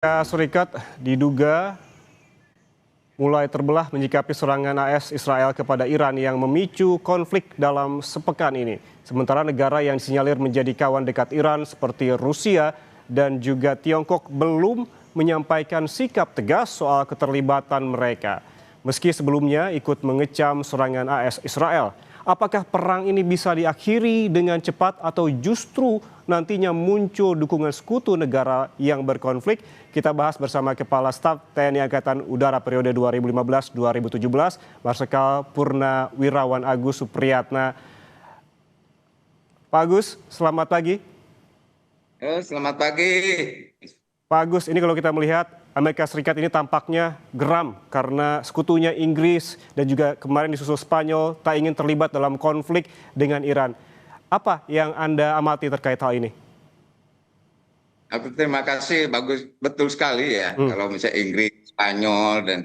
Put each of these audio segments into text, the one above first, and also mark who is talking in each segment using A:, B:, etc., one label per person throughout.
A: Amerika Serikat diduga mulai terbelah menyikapi serangan AS Israel kepada Iran yang memicu konflik dalam sepekan ini. Sementara negara yang disinyalir menjadi kawan dekat Iran seperti Rusia dan juga Tiongkok belum menyampaikan sikap tegas soal keterlibatan mereka. Meski sebelumnya ikut mengecam serangan AS Israel. Apakah perang ini bisa diakhiri dengan cepat atau justru nantinya muncul dukungan sekutu negara yang berkonflik? Kita bahas bersama Kepala Staf TNI Angkatan Udara periode 2015-2017, Marsikal Purnawirawan Agus Supriyatna. Pak Agus, selamat pagi.
B: Selamat pagi.
A: Pak Agus, ini kalau kita melihat Amerika Serikat ini tampaknya geram karena sekutunya Inggris dan juga kemarin disusul Spanyol tak ingin terlibat dalam konflik dengan Iran. Apa yang Anda amati terkait hal ini?
B: Aku terima kasih, bagus, betul sekali ya. Kalau misalnya Inggris, Spanyol, dan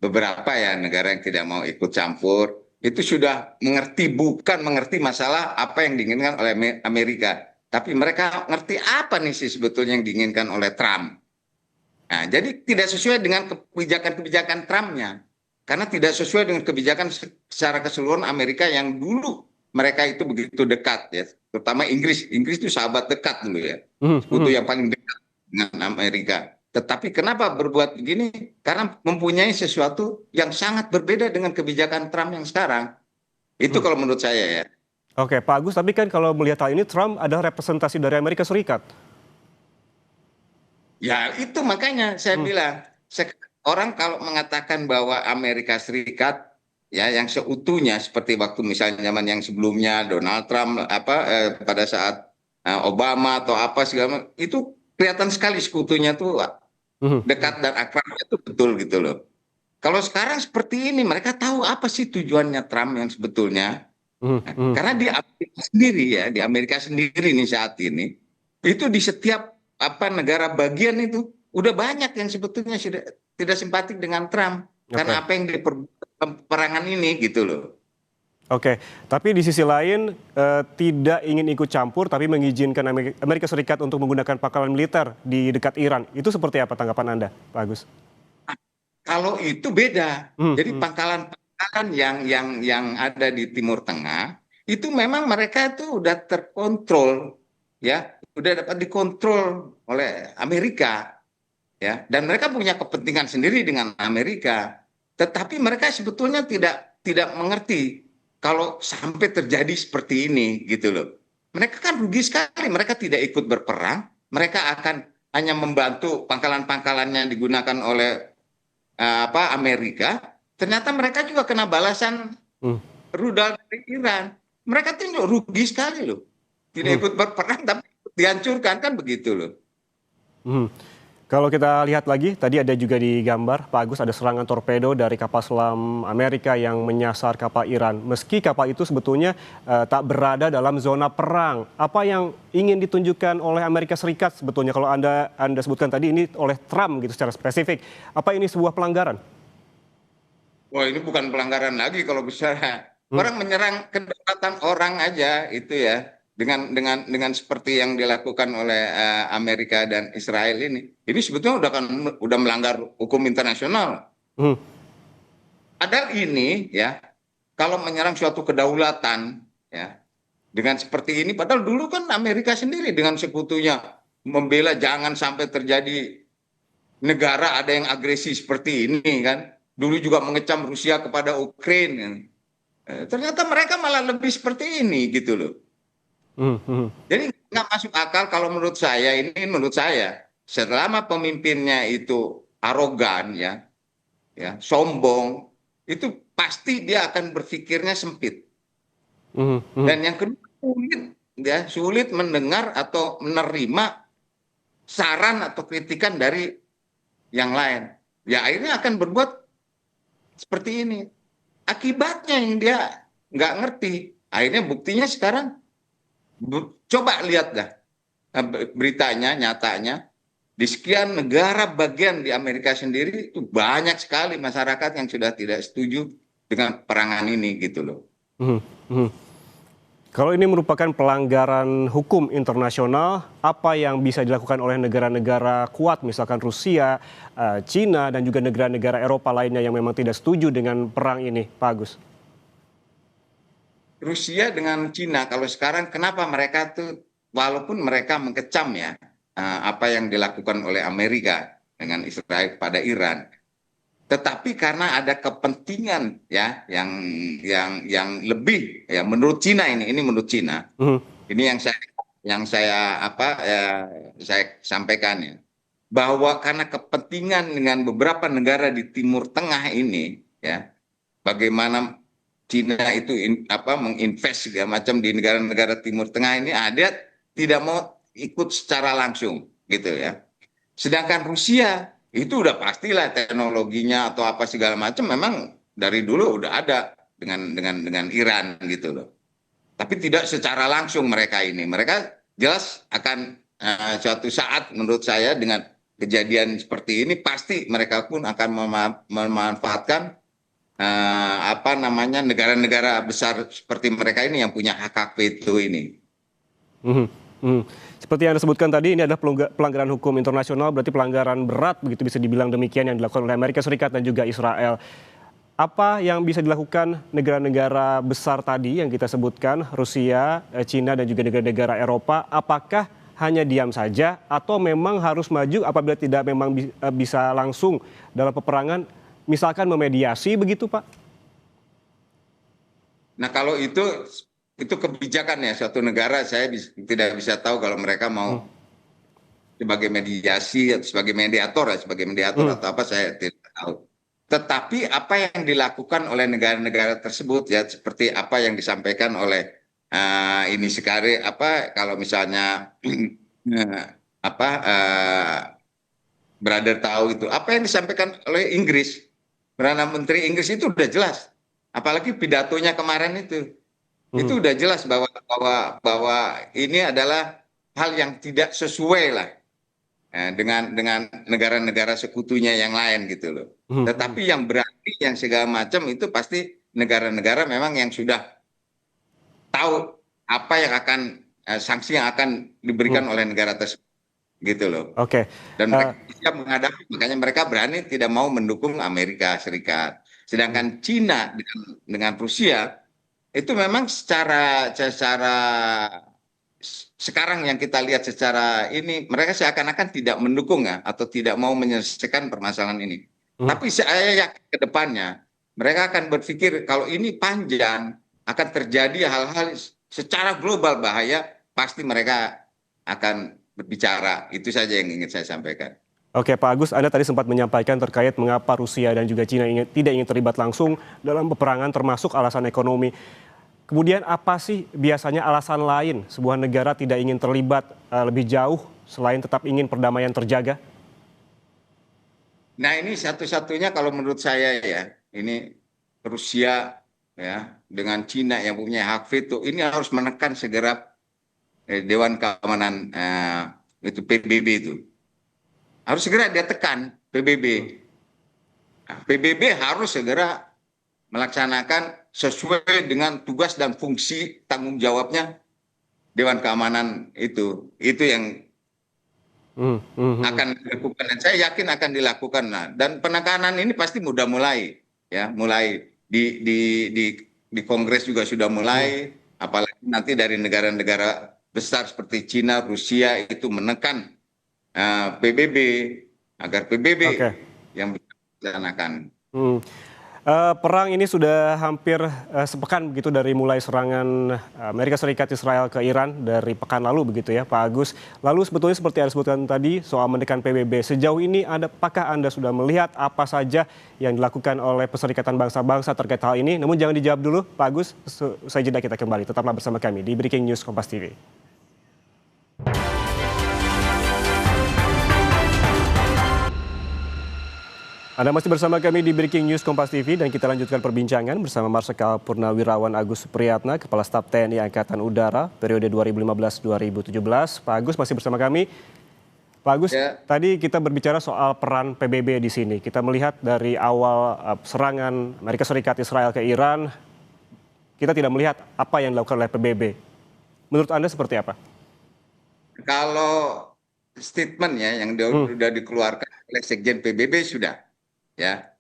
B: beberapa ya negara yang tidak mau ikut campur, itu sudah mengerti, bukan mengerti masalah apa yang diinginkan oleh Amerika. Tapi mereka ngerti apa nih sih sebetulnya yang diinginkan oleh Trump. Nah, jadi tidak sesuai dengan kebijakan-kebijakan Trump-nya. Karena tidak sesuai dengan kebijakan secara keseluruhan Amerika yang dulu mereka itu begitu dekat ya. Terutama Inggris. Inggris itu sahabat dekat dulu ya. Sekutu yang paling dekat dengan Amerika. Tetapi kenapa berbuat begini? Karena mempunyai sesuatu yang sangat berbeda dengan kebijakan Trump yang sekarang. Itu kalau menurut saya ya.
A: Oke, Pak Agus, tapi kan kalau melihat hal ini Trump adalah representasi dari Amerika Serikat.
B: Ya itu makanya saya bilang orang kalau mengatakan bahwa Amerika Serikat ya yang seutuhnya seperti waktu misalnya zaman yang sebelumnya Donald Trump pada saat Obama atau apa segala macam, itu kelihatan sekali sekutunya tuh dekat dan akrabnya itu betul gitu loh. Kalau sekarang seperti ini mereka tahu apa sih tujuannya Trump yang sebetulnya. Karena di Amerika sendiri ya, di Amerika sendiri nih saat ini, itu di setiap negara bagian itu udah banyak yang sebetulnya sudah tidak simpatik dengan Trump karena apa yang diperbuat perangan ini gitu loh.
A: Oke, tapi di sisi lain tidak ingin ikut campur tapi mengizinkan Amerika Serikat untuk menggunakan pangkalan militer di dekat Iran. Itu seperti apa tanggapan Anda, Pak Agus?
B: Kalau itu beda. Jadi pangkalan yang ada di Timur Tengah itu memang mereka itu udah terkontrol ya, udah dapat dikontrol oleh Amerika ya, dan mereka punya kepentingan sendiri dengan Amerika. Tetapi mereka sebetulnya tidak mengerti kalau sampai terjadi seperti ini gitu loh. Mereka kan rugi sekali, mereka tidak ikut berperang, mereka akan hanya membantu pangkalan-pangkalan yang digunakan oleh Amerika, ternyata mereka juga kena balasan rudal dari Iran. Mereka tuh rugi sekali loh. Tidak ikut berperang tapi dihancurkan kan begitu loh.
A: Kalau kita lihat lagi, tadi ada juga di gambar, Pak Agus, ada serangan torpedo dari kapal selam Amerika yang menyasar kapal Iran. Meski kapal itu sebetulnya tak berada dalam zona perang. Apa yang ingin ditunjukkan oleh Amerika Serikat sebetulnya? Kalau Anda sebutkan tadi ini oleh Trump gitu secara spesifik. Apa ini sebuah pelanggaran?
B: Wah, ini bukan pelanggaran lagi kalau bisa. Orang menyerang kedaulatan orang aja itu ya. Dengan seperti yang dilakukan oleh Amerika dan Israel ini sebetulnya udah melanggar hukum internasional. Padahal ini ya, kalau menyerang suatu kedaulatan ya dengan seperti ini, padahal dulu kan Amerika sendiri dengan sekutunya membela jangan sampai terjadi negara ada yang agresi seperti ini kan. Dulu juga mengecam Rusia kepada Ukraina. Ternyata mereka malah lebih seperti ini gitu loh. Jadi nggak masuk akal kalau menurut saya selama pemimpinnya itu arogan ya sombong, itu pasti dia akan berpikirnya sempit. Dan yang kedua sulit mendengar atau menerima saran atau kritikan dari yang lain. Ya akhirnya akan berbuat seperti ini. Akibatnya yang dia nggak ngerti. Akhirnya buktinya sekarang coba lihat dah beritanya, nyatanya di sekian negara bagian di Amerika sendiri itu banyak sekali masyarakat yang sudah tidak setuju dengan perangan ini gitu loh.
A: Kalau ini merupakan pelanggaran hukum internasional, apa yang bisa dilakukan oleh negara-negara kuat, misalkan Rusia, Cina, dan juga negara-negara Eropa lainnya yang memang tidak setuju dengan perang ini, Pak Agus?
B: Rusia dengan Cina kalau sekarang kenapa mereka tuh walaupun mereka mengecam ya apa yang dilakukan oleh Amerika dengan Israel pada Iran, tetapi karena ada kepentingan ya yang lebih ya menurut Cina ini menurut Cina
A: Mhm.
B: ini saya sampaikan ya bahwa karena kepentingan dengan beberapa negara di Timur Tengah ini ya bagaimana Cina itu menginvest segala macam di negara-negara Timur Tengah ini ada tidak mau ikut secara langsung gitu ya. Sedangkan Rusia itu udah pastilah teknologinya atau apa segala macam memang dari dulu udah ada dengan Iran gitu loh. Tapi tidak secara langsung mereka ini. Mereka jelas akan suatu saat menurut saya dengan kejadian seperti ini pasti mereka pun akan memanfaatkan negara-negara besar seperti mereka ini yang punya hak veto ini.
A: Mhm, mhm. Seperti yang Anda sebutkan tadi, ini adalah pelanggaran hukum internasional, berarti pelanggaran berat begitu bisa dibilang demikian yang dilakukan oleh Amerika Serikat dan juga Israel. Apa yang bisa dilakukan negara-negara besar tadi yang kita sebutkan, Rusia, Cina, dan juga negara-negara Eropa, apakah hanya diam saja atau memang harus maju apabila tidak memang bisa langsung dalam peperangan, misalkan memediasi begitu, Pak?
B: Nah kalau itu kebijakan ya suatu negara saya tidak bisa tahu kalau mereka
A: Hmm,
B: mau sebagai mediasi atau sebagai mediator
A: hmm,
B: atau apa saya tidak tahu. Tetapi apa yang dilakukan oleh negara-negara tersebut ya seperti apa yang disampaikan oleh ini sekarang kalau misalnya apa Brother tahu itu apa yang disampaikan oleh Inggris, Perdana Menteri Inggris itu udah jelas. Apalagi pidatonya kemarin itu
A: hmm.
B: udah jelas bahwa ini adalah hal yang tidak sesuai lah dengan negara-negara sekutunya yang lain gitu loh.
A: Hmm, hmm.
B: Tetapi yang berarti yang segala macam itu pasti negara-negara memang yang sudah tahu apa yang akan sanksi yang akan
A: Hmm.
B: diberikan oleh negara tersebut gitu loh.
A: Oke.
B: Dan
A: Eh,
B: mereka siap menghadapi, makanya mereka berani tidak mau mendukung Amerika Serikat.
A: hmm,
B: Sedangkan Cina dengan Rusia itu memang secara sekarang yang kita lihat secara ini mereka seakan-akan tidak mendukung ya atau tidak mau menyelesaikan permasalahan ini.
A: hmm.
B: Tapi saya yakin ke depannya mereka akan berpikir kalau ini panjang akan terjadi hal-hal secara global bahaya pasti mereka akan berbicara. Itu saja yang ingin saya sampaikan.
A: Oke, Pak Agus, Anda tadi sempat menyampaikan terkait mengapa Rusia dan juga Cina tidak ingin terlibat langsung dalam peperangan termasuk alasan ekonomi. Kemudian apa sih biasanya alasan lain sebuah negara tidak ingin terlibat lebih jauh selain tetap ingin perdamaian terjaga?
B: Nah ini satu-satunya kalau menurut saya ya, ini Rusia ya dengan Cina yang punya hak veto ini harus menekan segera Dewan Keamanan itu PBB itu. Harus segera dia tekan PBB.
A: Hmm,
B: Nah, PBB harus segera melaksanakan sesuai dengan tugas dan fungsi tanggung jawabnya Dewan Keamanan itu. Itu yang
A: hmm, hmm, hmm.
B: akan dilakukan dan saya yakin akan dilakukan. Nah, dan penekanan ini pasti mudah mulai ya, mulai di Kongres juga sudah
A: Hmm.
B: mulai, apalagi nanti dari negara-negara besar seperti Cina, Rusia itu menekan PBB agar PBB
A: Oke.
B: yang bisa dilaksanakan.
A: Hmm. Perang ini sudah hampir sepekan begitu dari mulai serangan Amerika Serikat Israel ke Iran dari pekan lalu begitu ya Pak Agus. Lalu sebetulnya seperti yang disebutkan tadi soal menekan PBB, sejauh ini apakah Anda sudah melihat apa saja yang dilakukan oleh Perserikatan Bangsa-Bangsa terkait hal ini? Namun jangan dijawab dulu Pak Agus, usai jeda kita kembali. Tetaplah bersama kami di Breaking News Kompas TV. Anda masih bersama kami di Breaking News Kompas TV dan kita lanjutkan perbincangan bersama Marsikal Purnawirawan Agus Supriyatna, Kepala Staf TNI Angkatan Udara periode 2015-2017. Pak Agus masih bersama kami. Pak Agus,
B: Ya,
A: tadi kita berbicara soal peran PBB di sini. Kita melihat dari awal serangan Amerika Serikat Israel ke Iran, kita tidak melihat apa yang dilakukan oleh PBB. Menurut Anda seperti apa?
B: Kalau statement ya yang sudah dikeluarkan oleh Sekjen PBB sudah ya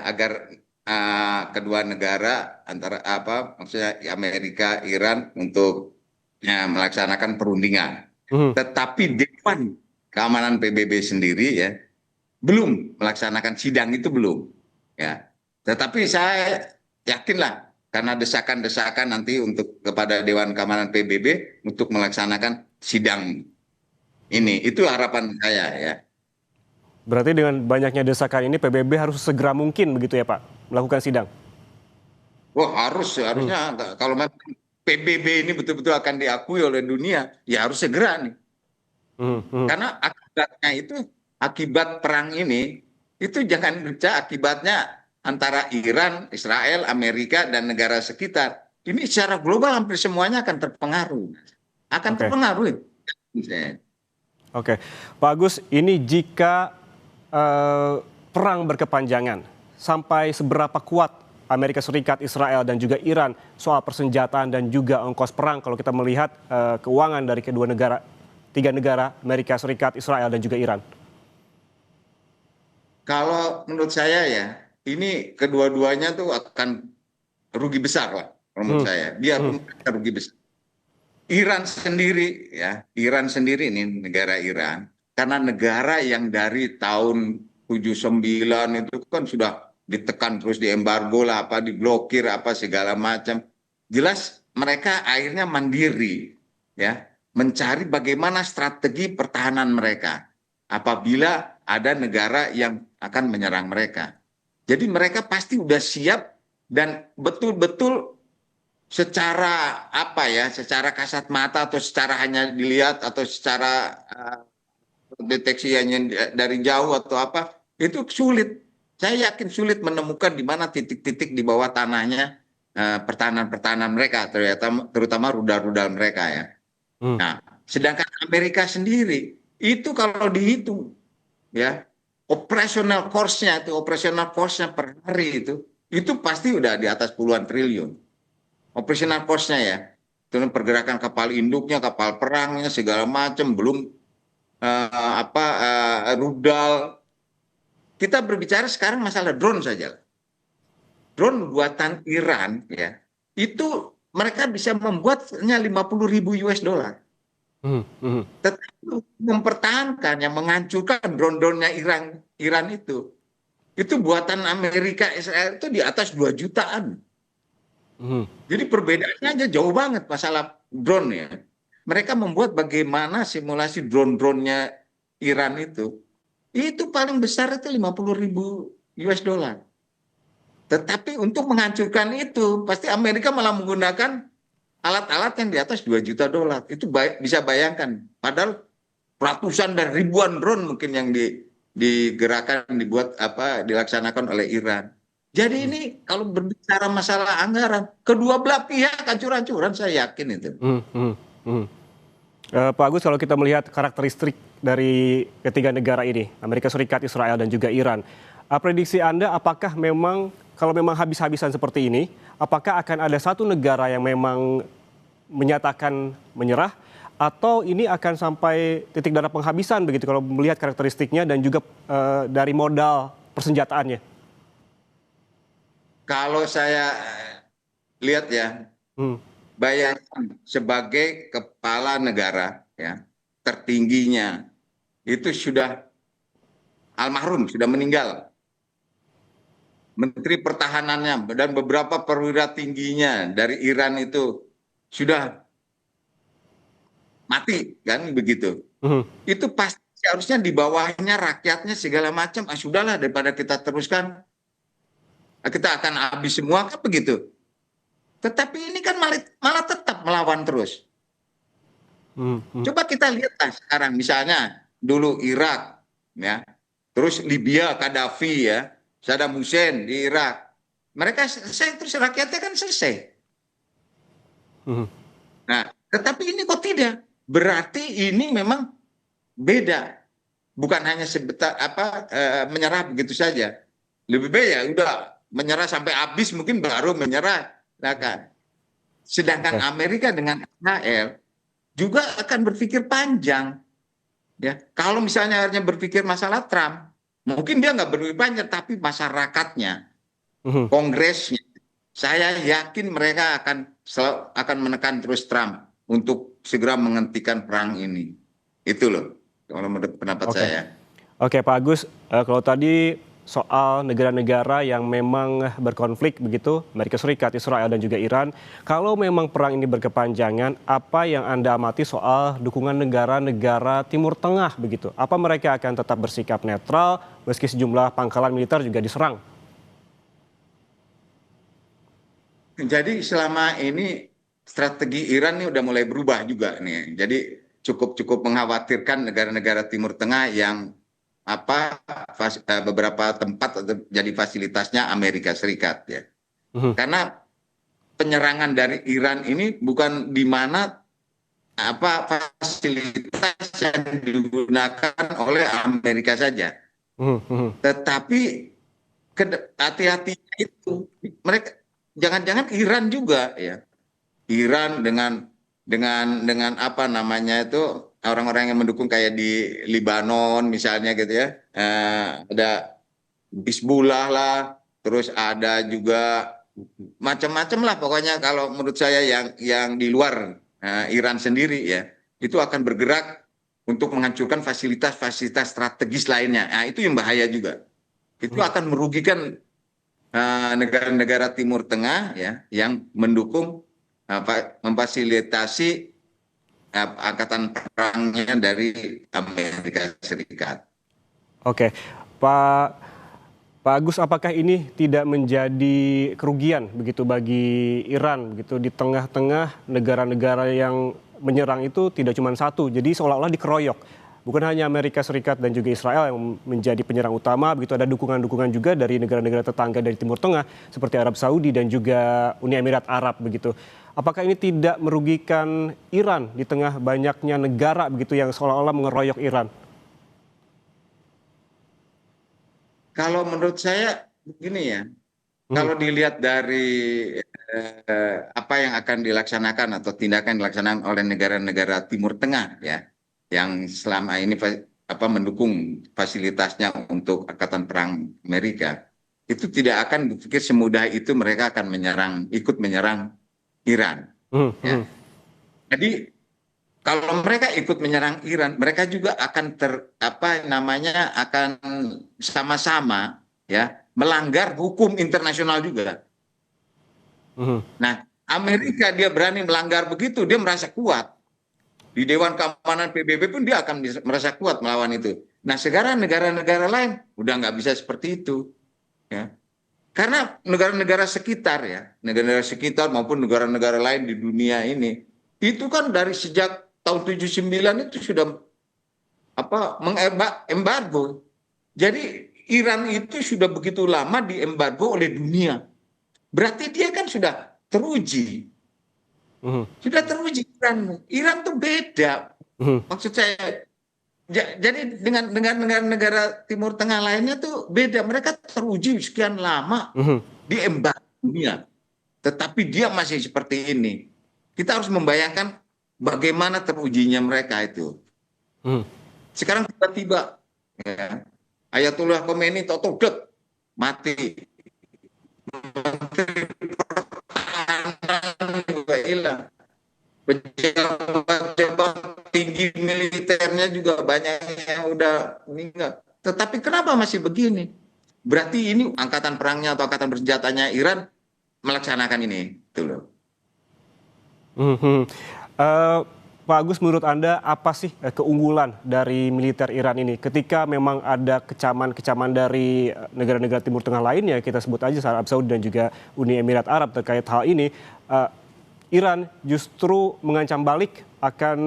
B: agar kedua negara antara maksudnya Amerika Iran untuk melaksanakan perundingan.
A: Mhm.
B: Tetapi Dewan Keamanan PBB sendiri ya belum melaksanakan sidang itu belum ya. Tetapi saya yakinlah karena desakan-desakan nanti untuk kepada Dewan Keamanan PBB untuk melaksanakan sidang ini itu harapan saya ya.
A: Berarti dengan banyaknya desakan ini PBB harus segera mungkin begitu ya Pak melakukan sidang?
B: Wah harusnya kalau memang PBB ini betul-betul akan diakui oleh dunia ya harus segera nih. Karena akibatnya itu akibat perang ini itu jangan baca akibatnya antara Iran, Israel, Amerika dan negara sekitar. Ini secara global hampir semuanya akan terpengaruh. Akan
A: Oke.
B: terpengaruh.
A: Oke, Pak Agus, ini jika perang berkepanjangan, sampai seberapa kuat Amerika Serikat, Israel, dan juga Iran soal persenjataan dan juga ongkos perang kalau kita melihat keuangan dari kedua negara, tiga negara, Amerika Serikat, Israel, dan juga Iran?
B: Kalau menurut saya ya, ini kedua-duanya tuh akan rugi besar lah menurut saya. Biarpun mereka rugi besar. Iran sendiri ini negara Iran, karena negara yang dari tahun 79 itu kan sudah ditekan terus diembargo lah, diblokir segala macam. Jelas mereka akhirnya mandiri ya, mencari bagaimana strategi pertahanan mereka apabila ada negara yang akan menyerang mereka. Jadi mereka pasti udah siap dan betul-betul secara secara kasat mata atau secara hanya dilihat atau secara deteksi hanya dari jauh atau itu sulit. Saya yakin sulit menemukan di mana titik-titik di bawah tanahnya pertahanan mereka, terutama rudal-rudal mereka ya. Nah, sedangkan Amerika sendiri itu kalau dihitung ya operational cost-nya per hari itu pasti udah di atas puluhan triliun. Operational cost-nya ya, pergerakan kapal induknya, kapal perangnya, segala macam, belum rudal. Kita berbicara sekarang masalah drone saja. Drone buatan Iran ya, itu mereka bisa membuatnya 50.000 US dollar. Tetapi mempertahankan, yang menghancurkan drone-drone-nya Iran itu buatan Amerika Israel itu di atas 2 jutaan. Jadi perbedaannya aja jauh banget masalah drone ya. Mereka membuat bagaimana simulasi drone-drone-nya Iran itu paling besar itu 50.000 US dollar. Tetapi untuk menghancurkan itu pasti Amerika malah menggunakan alat-alat yang di atas 2 juta dolar. Itu bisa bayangkan. Padahal ratusan dan ribuan drone mungkin yang digerakkan, dilaksanakan oleh Iran. Jadi ini kalau berbicara masalah anggaran, kedua belah pihak hancur-hancuran, saya yakin itu.
A: Pak Agus, kalau kita melihat karakteristik dari ketiga negara ini, Amerika Serikat, Israel, dan juga Iran, prediksi Anda apakah memang, kalau memang habis-habisan seperti ini, apakah akan ada satu negara yang memang menyatakan menyerah, atau ini akan sampai titik darah penghabisan begitu kalau melihat karakteristiknya dan juga dari modal persenjataannya?
B: Kalau saya lihat ya, bayangkan sebagai kepala negara ya, tertingginya itu sudah almarhum, sudah meninggal. Menteri Pertahanannya dan beberapa perwira tingginya dari Iran itu sudah mati, kan begitu. Itu pasti harusnya di bawahnya rakyatnya segala macam, sudahlah daripada kita teruskan, kita akan habis semua, kan begitu. Tetapi ini kan malah tetap melawan terus. Coba kita lihatlah sekarang, misalnya dulu Irak, ya, terus Libya, Gaddafi ya, Saddam Hussein di Irak, mereka selesai, terus rakyatnya kan selesai. Nah, tetapi ini kok tidak? Berarti ini memang beda, bukan hanya sebentar menyerah begitu saja. Lebih baik ya udah menyerah sampai habis, mungkin baru menyerah Nah, kan. Sedangkan
A: Oke.
B: Amerika dengan Israel juga akan berpikir panjang. Ya, kalau misalnya hanya berpikir masalah Trump, mungkin dia nggak berpikir panjang, tapi masyarakatnya,
A: Mhm.
B: Kongresnya, saya yakin mereka akan menekan terus Trump untuk segera menghentikan perang ini. Itu loh, kalau menurut pendapat
A: Oke.
B: saya.
A: Oke, Pak Agus, kalau tadi soal negara-negara yang memang berkonflik begitu, Amerika Serikat, Israel, dan juga Iran, kalau memang perang ini berkepanjangan, apa yang Anda amati soal dukungan negara-negara Timur Tengah begitu? Apa mereka akan tetap bersikap netral meski sejumlah pangkalan militer juga diserang?
B: Jadi selama ini strategi Iran ini udah mulai berubah juga nih. Jadi cukup mengkhawatirkan negara-negara Timur Tengah yang beberapa tempat jadi fasilitasnya Amerika Serikat ya.
A: Mhm,
B: Karena penyerangan dari Iran ini bukan di mana fasilitas yang digunakan oleh Amerika saja,
A: mhm, mhm,
B: tetapi hati-hatinya itu mereka jangan-jangan Iran juga ya. Iran dengan apa namanya itu orang-orang yang mendukung kayak di Libanon misalnya gitu ya. Ada Hizbullah lah, terus ada juga macam-macam lah pokoknya kalau menurut saya yang di luar Iran sendiri ya itu akan bergerak untuk menghancurkan fasilitas-fasilitas strategis lainnya. Nah, itu yang bahaya juga. Itu
A: mhm.
B: akan merugikan negara-negara Timur Tengah ya yang mendukung memfasilitasi angkatan perangnya dari Amerika Serikat.
A: Oke, Pak Pak Agus, apakah ini tidak menjadi kerugian begitu bagi Iran begitu di tengah-tengah negara-negara yang menyerang itu tidak cuma satu, jadi seolah-olah dikeroyok. Bukan hanya Amerika Serikat dan juga Israel yang menjadi penyerang utama, begitu ada dukungan-dukungan juga dari negara-negara tetangga dari Timur Tengah seperti Arab Saudi dan juga Uni Emirat Arab begitu. Apakah ini tidak merugikan Iran di tengah banyaknya negara begitu yang seolah-olah mengeroyok Iran?
B: Kalau menurut saya begini ya,
A: Hmm,
B: kalau dilihat dari apa yang akan dilaksanakan atau tindakan yang dilaksanakan oleh negara-negara Timur Tengah ya, yang selama ini mendukung fasilitasnya untuk angkatan perang Amerika, itu tidak akan berpikir semudah itu mereka akan ikut menyerang Iran.
A: hmm, hmm,
B: Ya, jadi kalau mereka ikut menyerang Iran, mereka juga akan akan sama-sama ya melanggar hukum internasional juga.
A: hmm,
B: Nah, Amerika dia berani melanggar begitu, dia merasa kuat. Di Dewan Keamanan PBB pun dia akan merasa kuat melawan itu. Nah, sekarang negara-negara lain udah nggak bisa seperti itu, ya. Karena negara-negara sekitar ya, negara-negara sekitar maupun negara-negara lain di dunia ini, itu kan dari sejak tahun 79 itu sudah mengembargo. Jadi Iran itu sudah begitu lama diembargo oleh dunia. Berarti dia kan sudah teruji.
A: hmm,
B: Sudah teruji Iran. Iran tuh beda.
A: hmm,
B: Maksud saya jadi dengan negara Timur Tengah lainnya tuh beda. Mereka teruji sekian lama
A: hmm,
B: diembargo dunia. Tetapi dia masih seperti ini. Kita harus membayangkan bagaimana terujinya mereka itu.
A: hmm.
B: Sekarang tiba-tiba ya, Ayatullah Khomeini toto mati. Menteri Pertahanan juga hilang. Pejabat-pejabat tinggi militernya juga banyak yang udah meninggal. Tetapi kenapa masih begini? Berarti ini angkatan perangnya atau angkatan bersenjatanya Iran melaksanakan ini, gitu loh.
A: Mhm. Pak Agus, menurut Anda apa sih keunggulan dari militer Iran ini? Ketika memang ada kecaman-kecaman dari negara-negara Timur Tengah lainnya, kita sebut aja Arab Saudi dan juga Uni Emirat Arab terkait hal ini, eh, Iran justru mengancam balik akan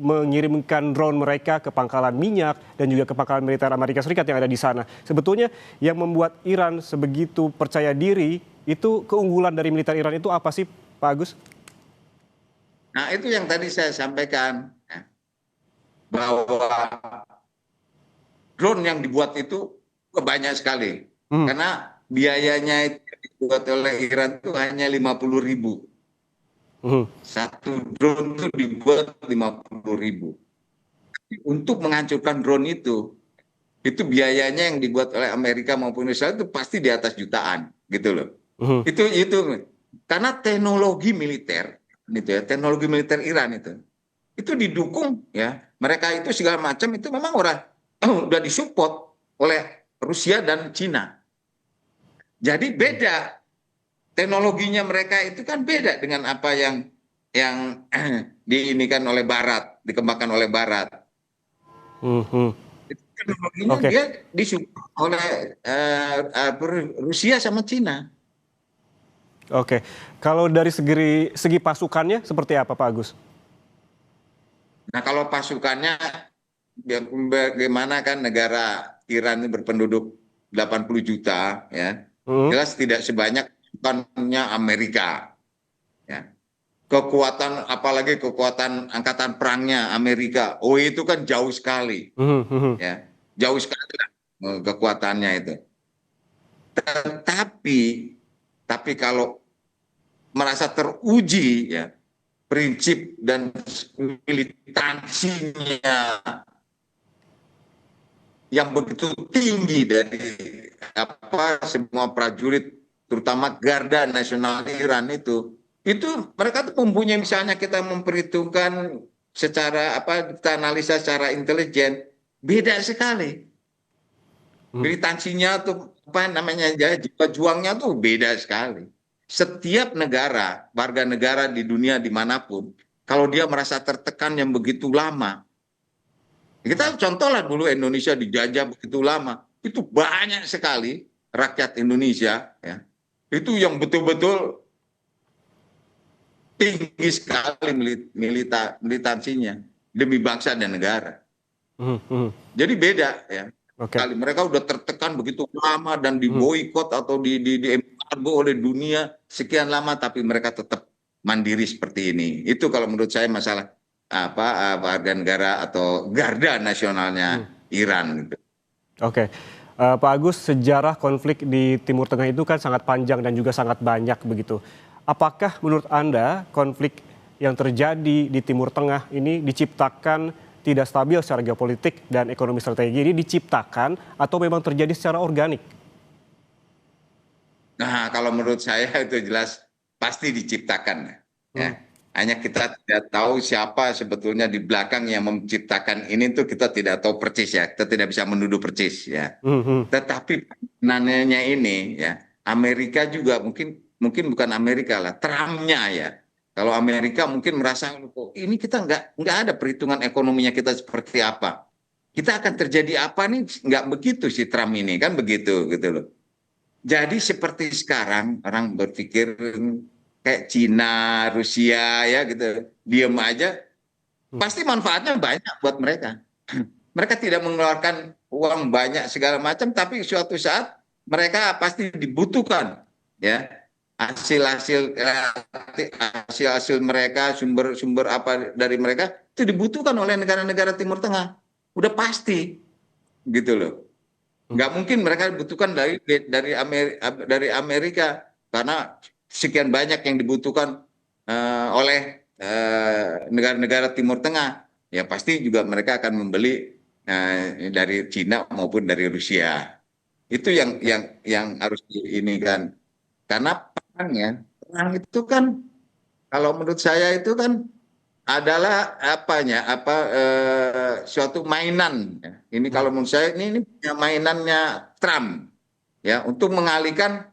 A: mengirimkan drone mereka ke pangkalan minyak dan juga ke pangkalan militer Amerika Serikat yang ada di sana. Sebetulnya yang membuat Iran sebegitu percaya diri itu keunggulan dari militer Iran itu apa sih, Pak Agus?
B: Nah, itu yang tadi saya sampaikan, ya, bahwa drone yang dibuat itu banyak sekali.
A: Hmm,
B: Karena biayanya itu dibuat oleh Iran itu hanya 50.000.
A: Mhm.
B: Satu drone itu dibuat 50.000. Untuk menghancurkan drone itu biayanya yang dibuat oleh Amerika maupun Israel itu pasti di atas jutaan, gitu loh.
A: Mhm.
B: Itu karena teknologi militer, gitu ya, teknologi militer Iran itu didukung ya. Mereka itu segala macam itu memang udah disupport oleh Rusia dan Cina. Jadi beda teknologinya mereka itu kan beda dengan apa yang diinikan oleh Barat, dikembangkan oleh Barat.
A: Mhm.
B: Itu teknologinya
A: Oke.
B: dia disupport oleh Rusia sama Cina.
A: Oke. Kalau dari segi pasukannya seperti apa, Pak Agus?
B: Nah, kalau pasukannya bagaimana kan negara Iran ini berpenduduk 80 juta ya.
A: Mhm.
B: Jelas tidak sebanyak pasukannya Amerika ya. Kekuatan apalagi kekuatan angkatan perangnya Amerika. Oh, itu kan jauh sekali
A: Mhm. Mhm.
B: ya. Jauh sekali lah, kekuatannya itu. Tetapi kalau merasa teruji ya prinsip dan militansinya yang begitu tinggi dari semua prajurit terutama Garda Nasional Iran itu mereka tuh mempunyai, misalnya kita memperhitungkan secara kita analisa secara intelijen, beda sekali
A: Mhm.
B: militansinya tuh jiwa juangnya tuh beda sekali. Setiap negara, warga negara di dunia dimanapun, kalau dia merasa tertekan yang begitu lama, kita contohlah dulu Indonesia dijajah begitu lama, itu banyak sekali rakyat Indonesia ya, itu yang betul-betul tinggi sekali militansinya demi bangsa dan negara.
A: Mhm. Mhm.
B: Jadi beda ya.
A: Oke.
B: Kali mereka udah tertekan begitu lama dan
A: Mhm.
B: diboikot atau di embargo oleh dunia sekian lama, tapi mereka tetap mandiri seperti ini. Itu kalau menurut saya masalah warga negara atau garda nasionalnya
A: Mhm.
B: Iran gitu.
A: Oke. Pak Agus, sejarah konflik di Timur Tengah itu kan sangat panjang dan juga sangat banyak begitu. Apakah menurut Anda konflik yang terjadi di Timur Tengah ini diciptakan tidak stabil secara geopolitik dan ekonomi strategi ini diciptakan atau memang terjadi secara organik?
B: Nah, kalau menurut saya itu jelas pasti diciptakan ya.
A: Hmm.
B: Hanya kita tidak tahu siapa sebetulnya di belakang yang menciptakan ini, tuh kita tidak tahu persis ya. Kita tidak bisa menuduh persis ya.
A: Hmm. Hmm.
B: Tetapi nanya ini ya, Amerika juga mungkin mungkin bukan Amerika lah, Trumpnya ya. Kalau Amerika mungkin merasa, "Oh, ini kita nggak ada perhitungan ekonominya kita seperti apa. Kita akan terjadi apa nih?" Nggak begitu si Trump ini kan begitu gitu loh. Jadi seperti sekarang orang berpikir kayak Cina, Rusia ya gitu, diem aja, pasti manfaatnya banyak buat mereka. Mereka tidak mengeluarkan uang banyak segala macam, tapi suatu saat mereka pasti dibutuhkan ya hasil-hasil hasil-hasil mereka, sumber-sumber apa dari mereka itu dibutuhkan oleh negara-negara Timur Tengah. Udah pasti gitu loh. Nggak mungkin mereka dibutuhkan dari Amerika karena sekian banyak yang dibutuhkan oleh negara-negara Timur Tengah. Ya pasti juga mereka akan membeli dari Cina maupun dari Rusia. Itu
A: Oke.
B: yang harus ini kan. Karena perang itu kan kalau menurut saya itu kan adalah suatu mainan ya. Ini
A: Hmm.
B: kalau menurut saya ini mainannya Trump ya untuk mengalihkan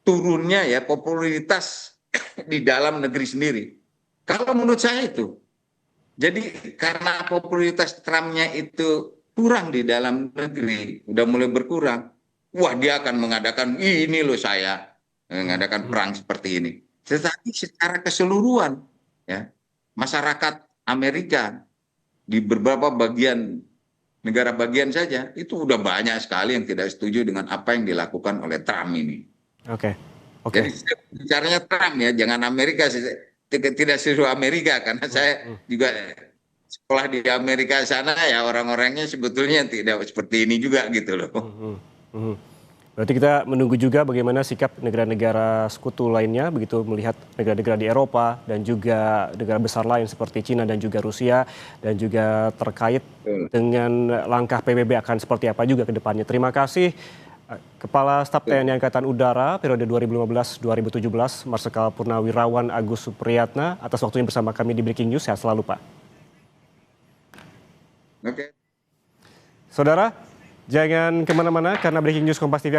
B: turunnya ya popularitas di dalam negeri sendiri. Kalau menurut saya itu. Jadi karena popularitas Trumpnya itu kurang di dalam negeri, udah mulai berkurang. Wah, dia akan mengadakan ini loh saya
A: Hmm.
B: mengadakan
A: Hmm.
B: perang seperti ini. Tetapi secara keseluruhan ya masyarakat Amerika di beberapa bagian negara bagian saja itu udah banyak sekali yang tidak setuju dengan apa yang dilakukan oleh Trump ini.
A: Oke.
B: Jadi
A: Oke.
B: bicaranya Trump ya, jangan Amerika, tidak seluruh Amerika karena
A: Hmm.
B: saya
A: Hmm.
B: juga sekolah di Amerika sana ya orang-orangnya sebetulnya tidak seperti ini juga gitu loh.
A: Hmm. Hmm. Hmm. Berarti kita menunggu juga bagaimana sikap negara-negara sekutu lainnya, begitu melihat negara-negara di Eropa dan juga negara besar lain seperti Cina dan juga Rusia, dan juga terkait
B: Betul.
A: dengan langkah PBB akan seperti apa juga ke depannya. Terima kasih Kepala Staf TNI Angkatan Udara periode 2015-2017, Marsikal Purnawirawan Agus Supriyatna, atas waktunya bersama kami di Breaking News. Sehat selalu, Pak.
B: Oke.
A: Saudara, jangan kemana-mana karena Breaking News Kompas TV